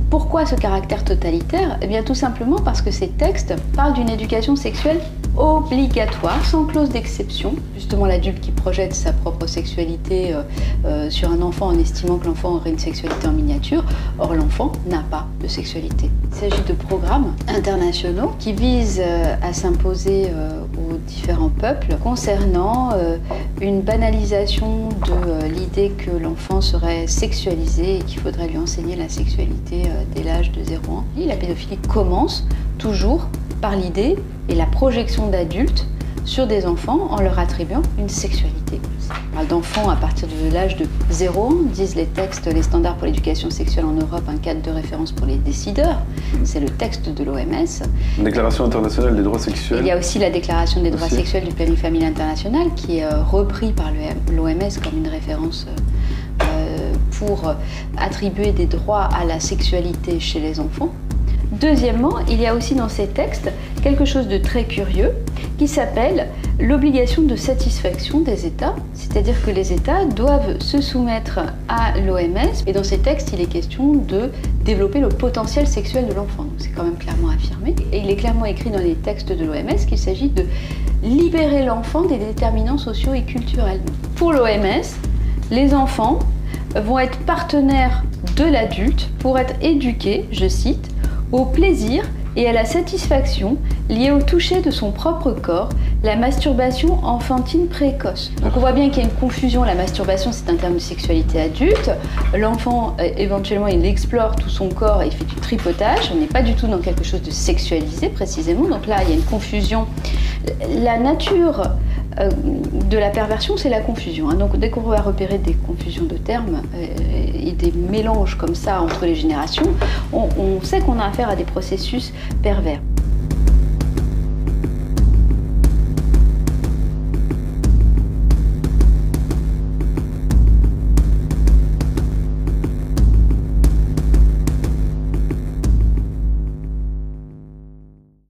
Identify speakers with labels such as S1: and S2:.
S1: Pourquoi ce caractère totalitaire? Eh bien tout simplement parce que ces textes parlent d'une éducation sexuelle obligatoire, sans clause d'exception. Justement l'adulte qui projette sa propre sexualité sur un enfant en estimant que l'enfant aurait une sexualité en miniature. Or l'enfant n'a pas de sexualité. Il s'agit de programmes internationaux qui visent à s'imposer aux différents peuples concernant une banalisation de l'idée que l'enfant serait sexualisé et qu'il faudrait lui enseigner la sexualité dès l'âge de 0 ans. Et la pédophilie commence toujours par l'idée et la projection d'adultes sur des enfants en leur attribuant une sexualité. On parle d'enfants à partir de l'âge de 0 ans, disent les textes, les standards pour l'éducation sexuelle en Europe, un cadre de référence pour les décideurs. C'est le texte de l'OMS.
S2: Déclaration internationale des droits sexuels.
S1: Il y a aussi la déclaration des droits sexuels du planning familial international qui est repris par l'OMS comme une référence pour attribuer des droits à la sexualité chez les enfants. Deuxièmement, il y a aussi dans ces textes quelque chose de très curieux qui s'appelle l'obligation de satisfaction des États, c'est-à-dire que les États doivent se soumettre à l'OMS et dans ces textes il est question de développer le potentiel sexuel de l'enfant, donc c'est quand même clairement affirmé. Et il est clairement écrit dans les textes de l'OMS qu'il s'agit de libérer l'enfant des déterminants sociaux et culturels. Pour l'OMS, les enfants vont être partenaires de l'adulte pour être éduqués, je cite, au plaisir et à la satisfaction liée au toucher de son propre corps, la masturbation enfantine précoce. Donc on voit bien qu'il y a une confusion, la masturbation c'est un terme de sexualité adulte, l'enfant éventuellement il explore tout son corps et il fait du tripotage, on n'est pas du tout dans quelque chose de sexualisé précisément, donc là il y a une confusion. La nature de la perversion, c'est la confusion. Donc dès qu'on va repérer des confusions de termes et des mélanges comme ça entre les générations, on sait qu'on a affaire à des processus pervers.